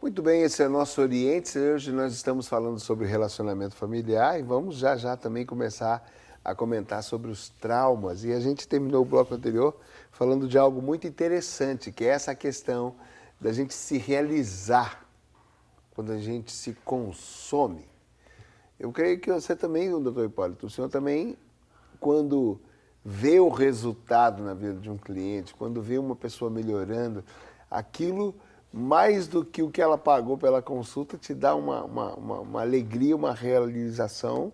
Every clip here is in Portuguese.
Muito bem, esse é o nosso Oriente. Hoje nós estamos falando sobre relacionamento familiar e vamos já também começar a comentar sobre os traumas. E a gente terminou o bloco anterior falando de algo muito interessante, que é essa questão da gente se realizar quando a gente se consome. Eu creio que você também, doutor Hipólito, o senhor também, quando vê o resultado na vida de um cliente, quando vê uma pessoa melhorando, aquilo, mais do que o que ela pagou pela consulta, te dá uma alegria, uma realização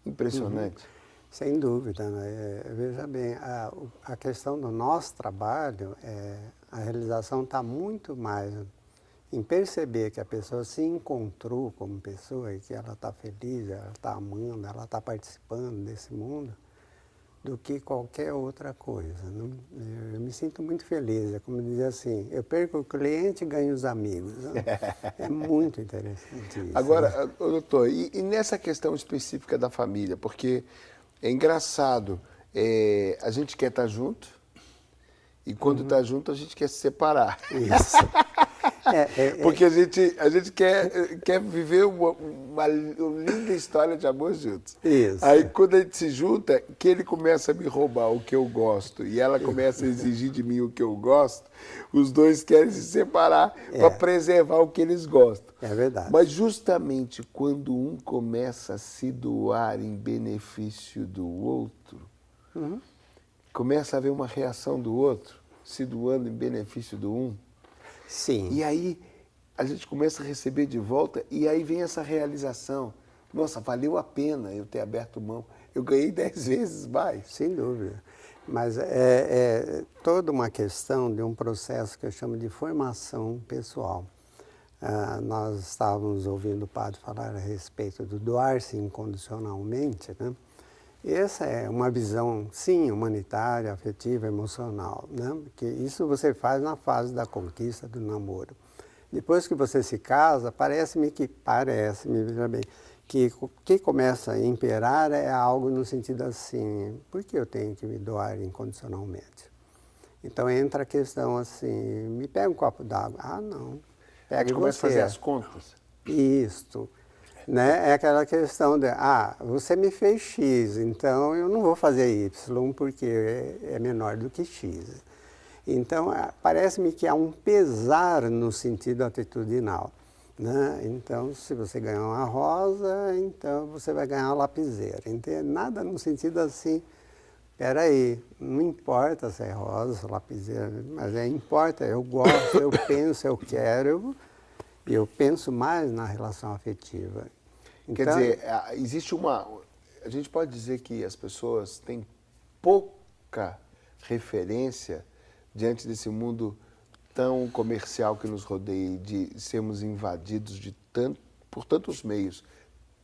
impressionante. Sem dúvida, né? Veja bem, a questão do nosso trabalho, a realização está muito mais em perceber que a pessoa se encontrou como pessoa e que ela está feliz, ela está amando, ela está participando desse mundo, do que qualquer outra coisa. Não? Eu me sinto muito feliz, é como dizer assim, eu perco o cliente e ganho os amigos. É muito interessante isso. Agora, né? Doutor, e nessa questão específica da família, porque é engraçado, a gente quer estar junto e quando está junto a gente quer se separar. Isso. Porque a gente quer viver uma linda história de amor juntos. Isso. Aí quando a gente se junta, que ele começa a me roubar o que eu gosto e ela começa a exigir de mim o que eu gosto, os dois querem se separar para preservar o que eles gostam. É verdade. Mas justamente quando um começa a se doar em benefício do outro, começa a haver uma reação do outro, se doando em benefício do um. Sim. E aí a gente começa a receber de volta e aí vem essa realização. Nossa, valeu a pena eu ter aberto mão. Eu ganhei 10 vezes mais. Sem dúvida. Mas é toda uma questão de um processo que eu chamo de formação pessoal. Nós estávamos ouvindo o padre falar a respeito do doar-se incondicionalmente, né? Essa é uma visão, sim, humanitária, afetiva, emocional, né? Porque isso você faz na fase da conquista, do namoro. Depois que você se casa, parece-me, veja bem, que o que começa a imperar é algo no sentido assim, por que eu tenho que me doar incondicionalmente? Então entra a questão assim, me pega um copo d'água. Ah, não. A gente começa a fazer as contas. Isto. Né? É aquela questão de, você me fez X, então eu não vou fazer Y porque é menor do que X. Então, parece-me que há um pesar no sentido atitudinal. Né? Então, se você ganhar uma rosa, então você vai ganhar uma lapiseira. Entende? Nada no sentido assim, peraí, não importa se é rosa, se é lapiseira, mas importa, eu gosto, eu penso, eu quero, eu penso mais na relação afetiva. Quer dizer, existe a gente pode dizer que as pessoas têm pouca referência diante desse mundo tão comercial que nos rodeia, de sermos invadidos por tantos meios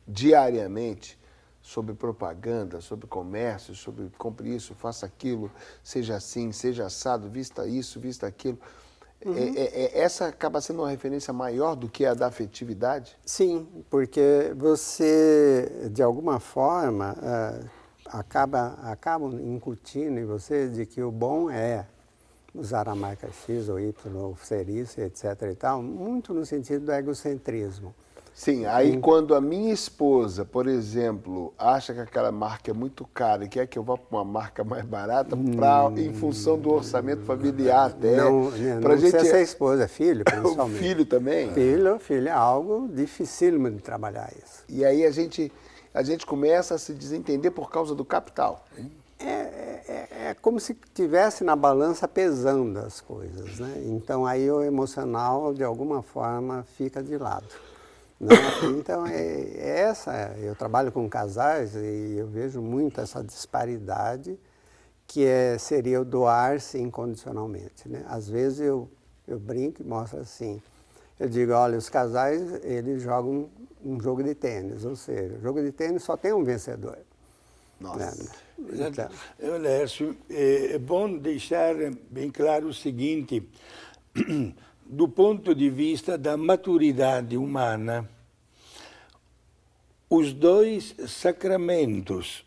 diariamente, sobre propaganda, sobre comércio, sobre compre isso, faça aquilo, seja assim, seja assado, vista isso, vista aquilo. Essa acaba sendo uma referência maior do que a da afetividade? Sim, porque você, de alguma forma, acabam incutindo em você de que o bom é usar a marca X ou Y, ou ser isso, etc. e tal, muito no sentido do egocentrismo. Sim, aí quando a minha esposa, por exemplo, acha que aquela marca é muito cara e quer que eu vá para uma marca mais barata, em função do orçamento familiar até. Não precisa ser esposa, é filho, principalmente. O filho também? Filho é algo dificílimo de trabalhar isso. E aí a gente começa a se desentender por causa do capital. É como se estivesse na balança pesando as coisas, né? Então aí o emocional, de alguma forma, fica de lado. Né? Então, eu trabalho com casais e eu vejo muito essa disparidade que seria o doar-se incondicionalmente. Né? Às vezes eu brinco e mostro assim, eu digo, olha, os casais, eles jogam um jogo de tênis, ou seja, o jogo de tênis só tem um vencedor. Nossa. Né? Então, Lécio, é bom deixar bem claro o seguinte, do ponto de vista da maturidade humana, os dois sacramentos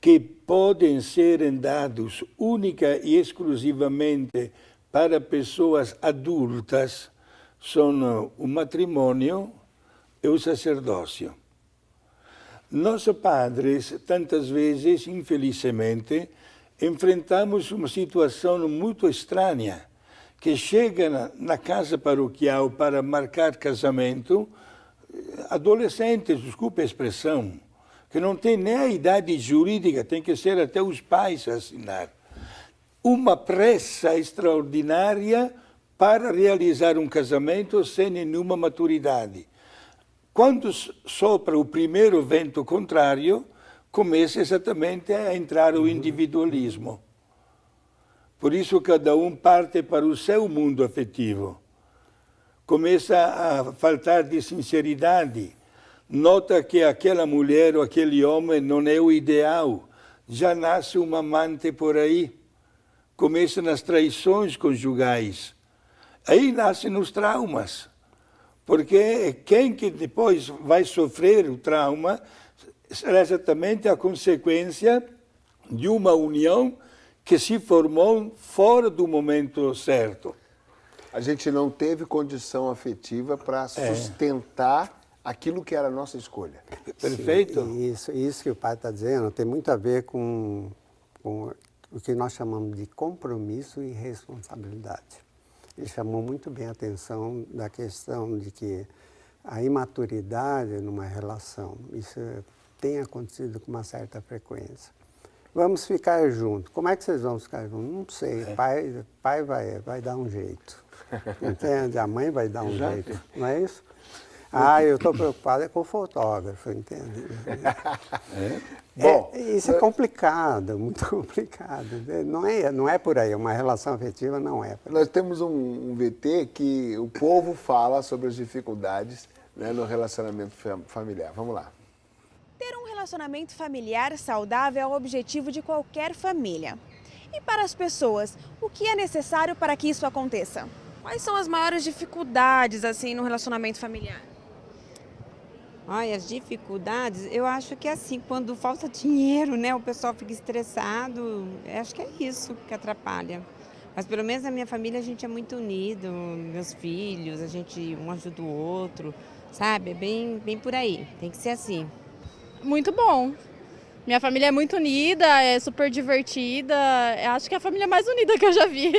que podem ser dados única e exclusivamente para pessoas adultas são o matrimônio e o sacerdócio. Nós, padres, tantas vezes, infelizmente, enfrentamos uma situação muito estranha, que chega na casa paroquial para marcar casamento, adolescentes, desculpe a expressão, que não tem nem a idade jurídica, tem que ser até os pais a assinar. Uma pressa extraordinária para realizar um casamento sem nenhuma maturidade. Quando sopra o primeiro vento contrário, começa exatamente a entrar o individualismo. Por isso, cada um parte para o seu mundo afetivo. Começa a faltar de sinceridade. Nota que aquela mulher ou aquele homem não é o ideal. Já nasce uma amante por aí. Começa nas traições conjugais. Aí nascem os traumas. Porque quem que depois vai sofrer o trauma será exatamente a consequência de uma união que se formou fora do momento certo. A gente não teve condição afetiva para sustentar aquilo que era a nossa escolha. Perfeito? Sim, isso que o pai está dizendo tem muito a ver com o que nós chamamos de compromisso e responsabilidade. Ele chamou muito bem a atenção da questão de que a imaturidade numa relação, isso tem acontecido com uma certa frequência. Vamos ficar juntos. Como é que vocês vão ficar juntos? Não sei. Pai vai dar um jeito. Entende? A mãe vai dar um jeito. Não é isso? Eu estou preocupado com o fotógrafo, entende? Bom, isso é complicado, muito complicado. Não é por aí, uma relação afetiva não é. Nós temos um VT que o povo fala sobre as dificuldades, né, no relacionamento familiar. Vamos lá. Ter um relacionamento familiar saudável é o objetivo de qualquer família. E para as pessoas, o que é necessário para que isso aconteça? Quais são as maiores dificuldades assim no relacionamento familiar? Olha, as dificuldades, eu acho que é assim, quando falta dinheiro, né, o pessoal fica estressado, acho que é isso que atrapalha. Mas pelo menos na minha família a gente é muito unido, meus filhos, a gente um ajuda o outro, sabe? É bem por aí, tem que ser assim. Muito bom. Minha família é muito unida, é super divertida, acho que é a família mais unida que eu já vi.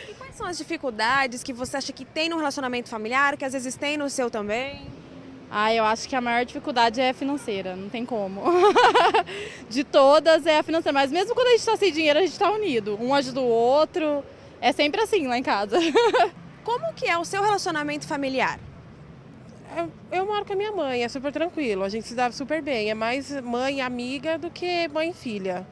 E quais são as dificuldades que você acha que tem no relacionamento familiar, que às vezes tem no seu também? Eu acho que a maior dificuldade é financeira, não tem como. De todas é a financeira, mas mesmo quando a gente está sem dinheiro, a gente está unido. Um ajuda o outro, é sempre assim lá em casa. Como que é o seu relacionamento familiar? Eu moro com a minha mãe, é super tranquilo, a gente se dá super bem. É mais mãe amiga do que mãe e filha.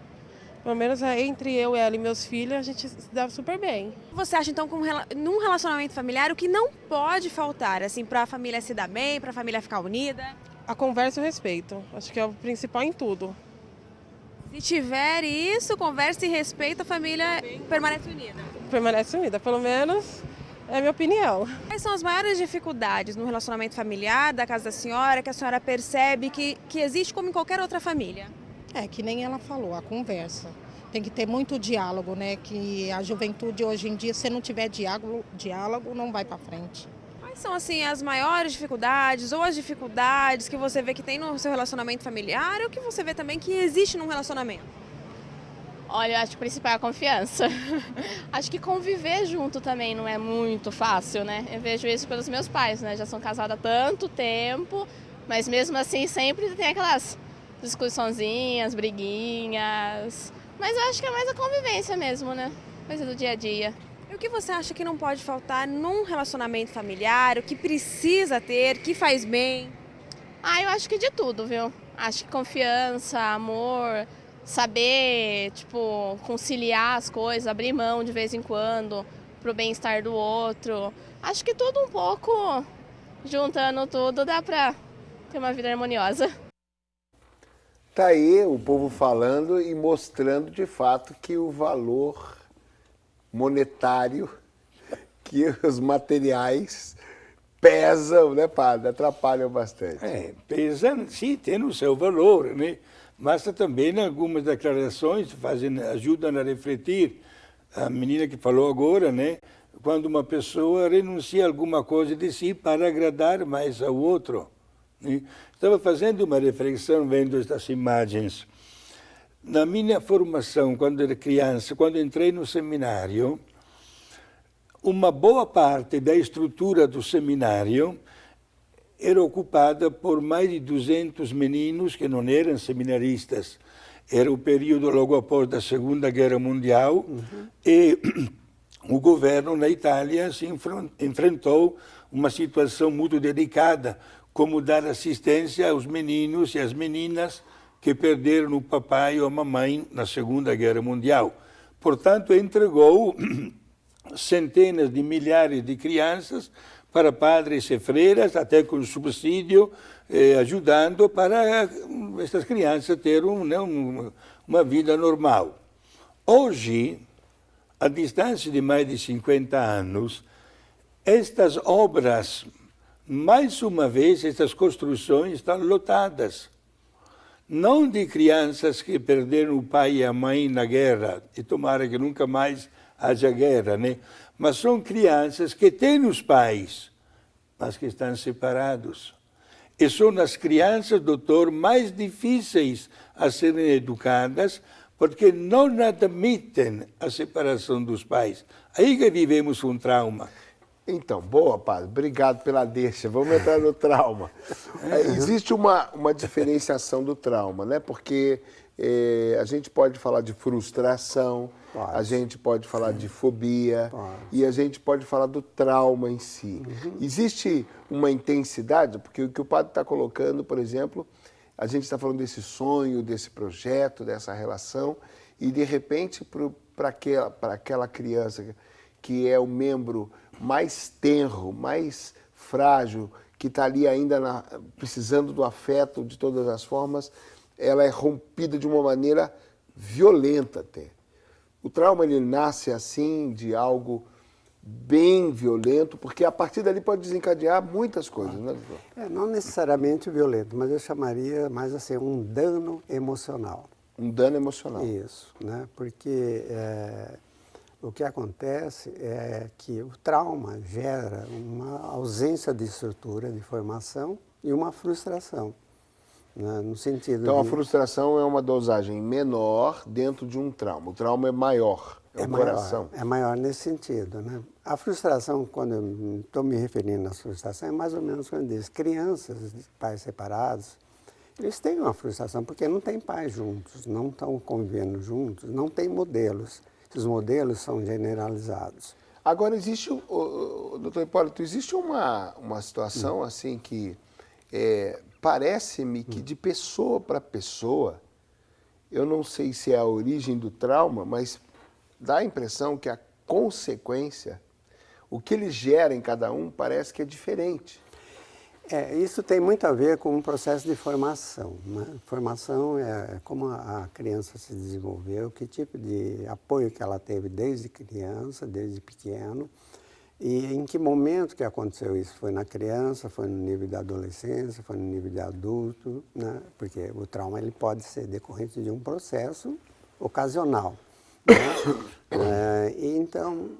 Pelo menos entre eu, ela e meus filhos, a gente se dá super bem. Você acha então que num relacionamento familiar o que não pode faltar, assim, para a família se dar bem, para a família ficar unida? A conversa e o respeito, acho que é o principal em tudo. Se tiver isso, conversa e respeito, a família permanece unida. Permanece unida, pelo menos é a minha opinião. Quais são as maiores dificuldades no relacionamento familiar da casa da senhora, que a senhora percebe que existe como em qualquer outra família? Que nem ela falou, a conversa. Tem que ter muito diálogo, né? Que a juventude hoje em dia, se não tiver diálogo não vai para frente. Quais são, assim, as maiores dificuldades ou as dificuldades que você vê que tem no seu relacionamento familiar ou que você vê também que existe num relacionamento? Olha, eu acho que o principal é a confiança. Acho que conviver junto também não é muito fácil, né? Eu vejo isso pelos meus pais, né? Já são casados há tanto tempo, mas mesmo assim sempre tem aquelas discussãozinhas, briguinhas. Mas eu acho que é mais a convivência mesmo, né? Coisa do dia a dia. E o que você acha que não pode faltar num relacionamento familiar? O que precisa ter, que faz bem? Eu acho que de tudo, viu? Acho que confiança, amor, saber, conciliar as coisas, abrir mão de vez em quando pro bem-estar do outro. Acho que tudo um pouco, juntando tudo, dá pra ter uma vida harmoniosa. Tá aí o povo falando e mostrando de fato que o valor monetário, que os materiais pesam, né, padre? Atrapalham bastante. Pesam, sim, tem o seu valor, né? Mas também algumas declarações ajudam a refletir. A menina que falou agora, né? quando uma pessoa renuncia a alguma coisa de si para agradar mais ao outro. Estava fazendo uma reflexão vendo estas imagens. Na minha formação, quando era criança, quando entrei no seminário, uma boa parte da estrutura do seminário era ocupada por mais de 200 meninos que não eram seminaristas. Era o período logo após a Segunda Guerra Mundial e o governo na Itália se enfrentou uma situação muito delicada, como dar assistência aos meninos e às meninas que perderam o papai ou a mamãe na Segunda Guerra Mundial. Portanto, entregou centenas de milhares de crianças para padres e freiras, até com subsídio, ajudando para essas crianças terem uma vida normal. Hoje, à distância de mais de 50 anos, estas obras, mais uma vez, estas construções estão lotadas. Não de crianças que perderam o pai e a mãe na guerra, e tomara que nunca mais haja guerra, né? Mas são crianças que têm os pais, mas que estão separados. E são as crianças, doutor, mais difíceis a serem educadas, porque não admitem a separação dos pais. Aí que vivemos um trauma. Então, boa, padre. Obrigado pela deixa. Vamos entrar no trauma. Existe uma diferenciação do trauma, né? Porque a gente pode falar de frustração, a gente pode falar de fobia e a gente pode falar do trauma em si. Existe uma intensidade, porque o que o padre está colocando, por exemplo, a gente está falando desse sonho, desse projeto, dessa relação, e de repente para aquela criança que é o membro mais tenro, mais frágil, que está ali ainda precisando do afeto de todas as formas, ela é rompida de uma maneira violenta até. O trauma, ele nasce assim, de algo bem violento, porque a partir dali pode desencadear muitas coisas, né, doutor? Não necessariamente violento, mas eu chamaria mais assim, um dano emocional. Um dano emocional. Isso, né? Porque o que acontece é que o trauma gera uma ausência de estrutura, de formação e uma frustração. Né? No sentido então, a frustração é uma dosagem menor dentro de um trauma. O trauma é maior, é o coração. É maior nesse sentido. Né? A frustração, quando eu estou me referindo à frustração, é mais ou menos quando diz crianças de pais separados, eles têm uma frustração porque não têm pais juntos, não estão convivendo juntos, não têm modelos. Esses modelos são generalizados. Agora, existe, doutor Hipólito, existe uma situação assim que parece-me que de pessoa para pessoa, eu não sei se é a origem do trauma, mas dá a impressão que a consequência, o que ele gera em cada um, parece que é diferente. Isso tem muito a ver com um processo de formação. Né? Formação é como a criança se desenvolveu, que tipo de apoio que ela teve desde criança, desde pequeno, e em que momento que aconteceu isso. Foi na criança, foi no nível da adolescência, foi no nível de adulto, né? Porque o trauma ele pode ser decorrente de um processo ocasional. Né? Então,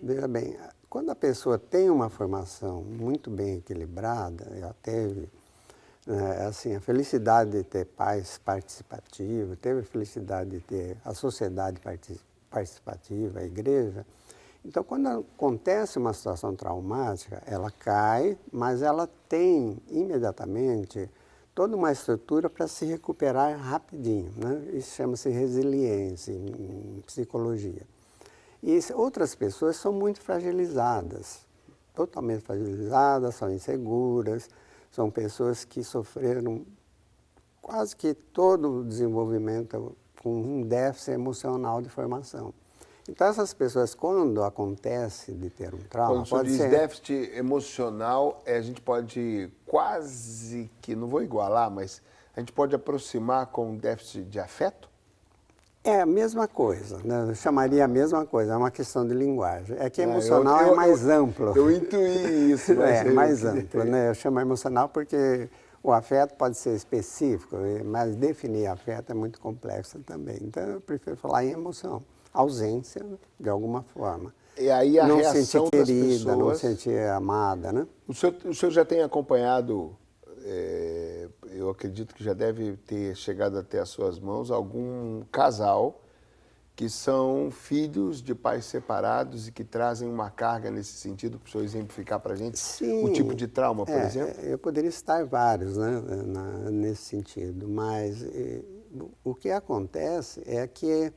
veja bem, quando a pessoa tem uma formação muito bem equilibrada, ela teve assim, a felicidade de ter pais participativos, teve a felicidade de ter a sociedade participativa, a igreja. Então, quando acontece uma situação traumática, ela cai, mas ela tem imediatamente toda uma estrutura para se recuperar rapidinho. Né? Isso chama-se resiliência em psicologia. E outras pessoas são muito fragilizadas, totalmente fragilizadas, são inseguras, são pessoas que sofreram quase que todo o desenvolvimento com um déficit emocional de formação. Então, essas pessoas, quando acontece de ter um trauma, quando você diz déficit emocional, a gente pode quase que, não vou igualar, mas a gente pode aproximar com déficit de afeto? É a mesma coisa, né? Eu chamaria a mesma coisa, é uma questão de linguagem. É que emocional é mais amplo. Eu intuí isso. Mas é mais amplo, né? Eu chamo emocional porque o afeto pode ser específico, mas definir afeto é muito complexo também. Então, eu prefiro falar em emoção, ausência de alguma forma. E aí a não reação sentir querida, das pessoas... não sentir amada, né? O senhor já tem acompanhado, eu acredito que já deve ter chegado até as suas mãos, algum casal que são filhos de pais separados e que trazem uma carga nesse sentido, para o senhor exemplificar para a gente o tipo de trauma, por exemplo? Eu poderia citar vários, né, nesse sentido, mas o que acontece é que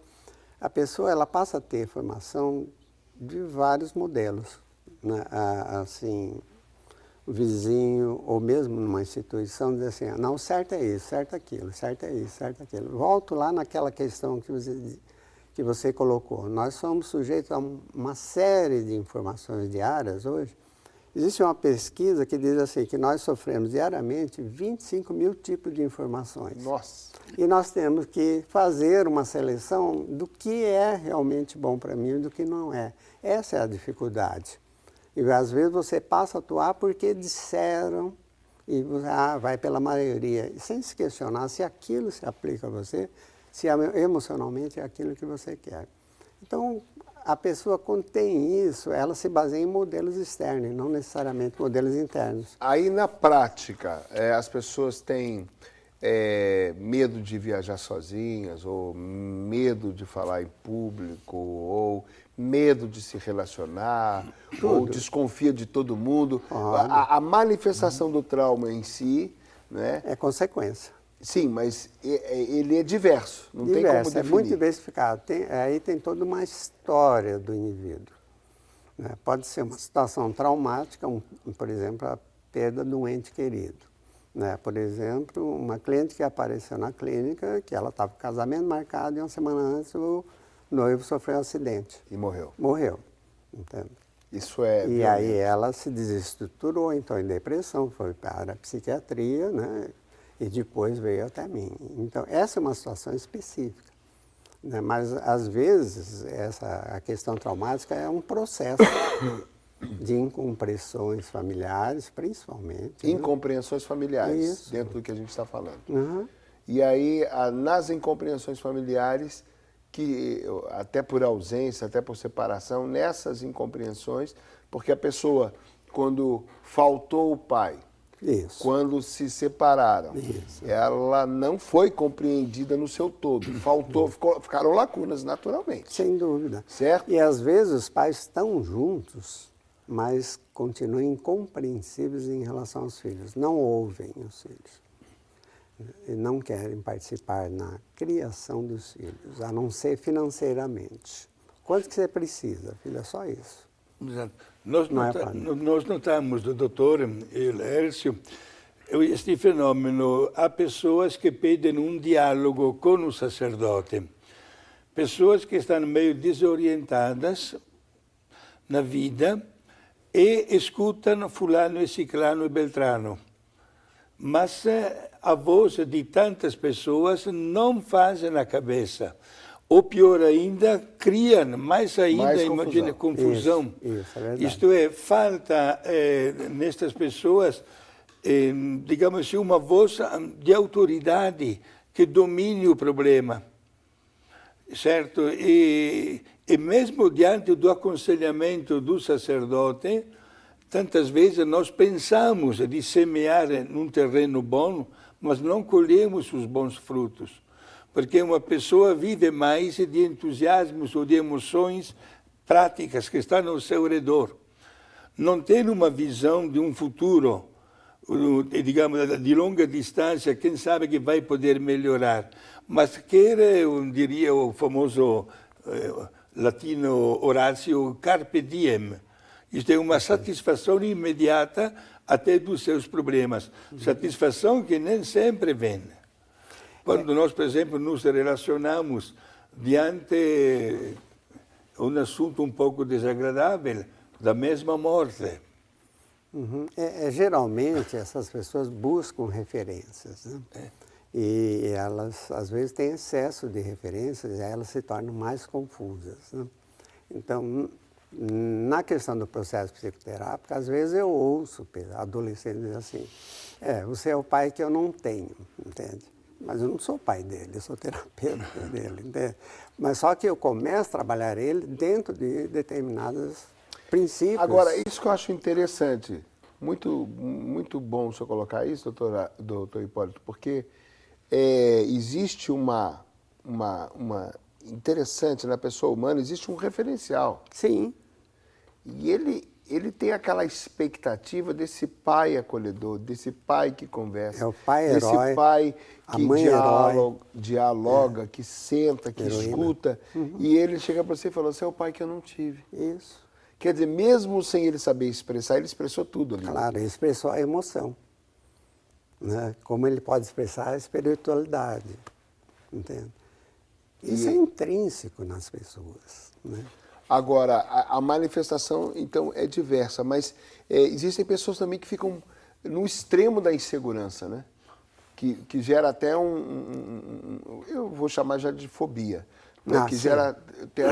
a pessoa ela passa a ter formação de vários modelos, né? Assim, o vizinho ou mesmo numa instituição diz assim, não, certo é isso, certo é aquilo, certo é isso, certo é aquilo. Volto lá naquela questão que você colocou. Nós somos sujeitos a uma série de informações diárias hoje. Existe uma pesquisa que diz assim, que nós sofremos diariamente 25 mil tipos de informações. Nossa! E nós temos que fazer uma seleção do que é realmente bom para mim e do que não é. Essa é a dificuldade. E às vezes você passa a atuar porque disseram e vai pela maioria, sem se questionar se aquilo se aplica a você, se emocionalmente é aquilo que você quer. Então, a pessoa, quando tem isso, ela se baseia em modelos externos, não necessariamente modelos internos. Aí, na prática, as pessoas têm medo de viajar sozinhas, ou medo de falar em público, ou medo de se relacionar, ou desconfia de todo mundo. A manifestação do trauma em si, né? É consequência. Sim, mas ele é diverso, não tem como definir. É muito diversificado. Aí tem toda uma história do indivíduo, né? Pode ser uma situação traumática, por exemplo, a perda de um ente querido, né? Por exemplo, uma cliente que apareceu na clínica, que ela estava com o casamento marcado e uma semana antes o noivo sofreu um acidente. E morreu. Morreu, entende? Isso é... E aí ela se desestruturou, entrou em depressão, foi para a psiquiatria, né? E depois veio até mim. Então, essa é uma situação específica, né? Mas, às vezes, a questão traumática é um processo de incompreensões familiares, principalmente. Incompreensões familiares, Isso. dentro do que a gente está falando. Uhum. E aí, nas incompreensões familiares, que até por ausência, até por separação, nessas incompreensões, porque a pessoa, quando faltou o pai, Isso. quando se separaram, Isso. ela não foi compreendida no seu todo. Ficaram lacunas naturalmente. Sem dúvida. Certo? E às vezes os pais estão juntos, mas continuam incompreensíveis em relação aos filhos. Não ouvem os filhos. E não querem participar na criação dos filhos, a não ser financeiramente. Quanto que você precisa, filho? É só isso. Exato. Nós notamos, doutor Lércio, este fenômeno. Há pessoas que pedem um diálogo com o sacerdote, pessoas que estão meio desorientadas na vida e escutam fulano e ciclano e beltrano. Mas a voz de tantas pessoas não faz na cabeça. Ou pior ainda, criam mais ainda, imagina, confusão. Isso é verdade. Isto é, falta nestas pessoas, digamos assim, uma voz de autoridade que domine o problema, certo? E mesmo diante do aconselhamento do sacerdote, tantas vezes nós pensamos de semear num terreno bom, mas não colhemos os bons frutos. Porque uma pessoa vive mais de entusiasmos ou de emoções práticas que estão ao seu redor. Não tem uma visão de um futuro, digamos, de longa distância, quem sabe que vai poder melhorar. Mas quer, eu diria, o famoso latino Horácio, carpe diem. Isto é uma satisfação imediata até dos seus problemas. Satisfação que nem sempre vem. Quando nós, por exemplo, nos relacionamos diante um assunto um pouco desagradável, da mesma morte. Uhum. Geralmente, essas pessoas buscam referências, né? E elas, às vezes, têm excesso de referências e elas se tornam mais confusas, né? Então, na questão do processo psicoterápico, às vezes eu ouço adolescentes dizer assim, você é o pai que eu não tenho, entende? mas eu não sou pai dele, eu sou terapeuta dele, entende? Mas só que eu começo a trabalhar ele dentro de determinados princípios. Agora, isso que eu acho interessante, muito bom o senhor colocar isso, doutor Hipólito, porque existe uma interessante na pessoa humana, existe um referencial. Sim. E ele tem aquela expectativa desse pai acolhedor, desse pai que conversa, é o pai desse herói, pai que dialoga, é. que senta, que Heroína. escuta, e ele chega para você e fala, você é o pai que eu não tive. Isso. Quer dizer, mesmo sem ele saber expressar, ele expressou tudo ali. Claro, ele expressou a emoção, né? Como ele pode expressar a espiritualidade, entende? Isso é intrínseco nas pessoas, né? Agora, a manifestação, então, é diversa, mas existem pessoas também que ficam no extremo da insegurança, né? Que gera até eu vou chamar já de fobia, né? Que sim. gera até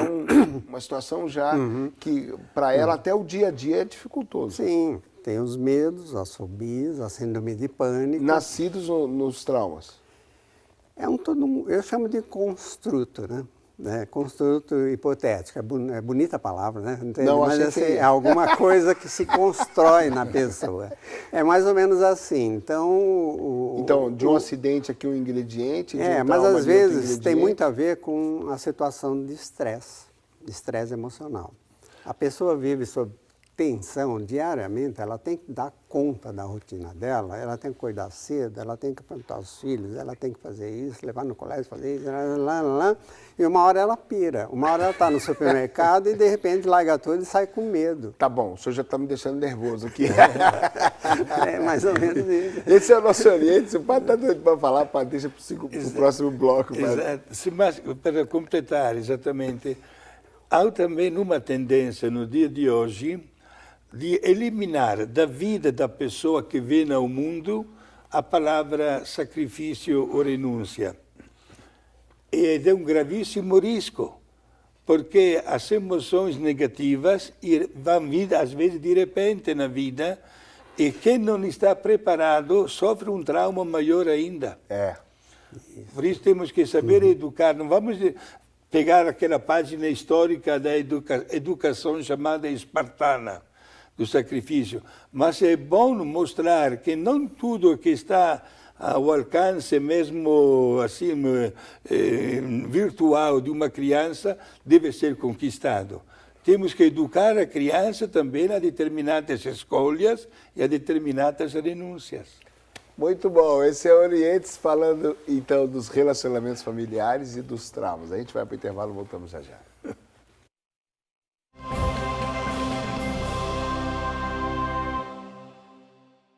uma situação já que, para ela, até o dia a dia é dificultoso. Sim, tem os medos, as fobias, a síndrome de pânico. Nascidos nos traumas. Eu chamo de construto, né? Construto hipotético, é bonita a palavra, né? Entende? Não, mas assim, é alguma coisa que se constrói na pessoa. É mais ou menos assim. Então, de um acidente aqui um ingrediente, de um mas trauma às de outro vezes tem ingrediente. muito a ver com a situação de estresse emocional. A pessoa vive sob tensão diariamente, ela tem que dar conta da rotina dela, ela tem que acordar cedo, ela tem que aprontar os filhos, ela tem que fazer isso, levar no colégio, fazer isso, e uma hora ela pira, uma hora ela está no supermercado e de repente larga tudo e sai com medo. Tá bom, o senhor já está me deixando nervoso aqui. É mais ou menos isso. Esse é o nosso Oriente, o padre está doido para falar, padre, deixa para o próximo bloco. Exato. Mas, para completar exatamente, há também uma tendência no dia de hoje de eliminar da vida da pessoa que vem ao mundo a palavra sacrifício ou renúncia. E é um gravíssimo risco, porque as emoções negativas vão vir, às vezes, de repente na vida, e quem não está preparado sofre um trauma maior ainda. Por isso temos que saber educar. Não vamos pegar aquela página histórica da educação chamada espartana, do sacrifício, mas é bom mostrar que não tudo que está ao alcance mesmo assim virtual de uma criança deve ser conquistado. Temos que educar a criança também a determinadas escolhas e a determinadas renúncias. Muito bom, esse é o Orientes falando então dos relacionamentos familiares e dos traumas. A gente vai para o intervalo, voltamos já já.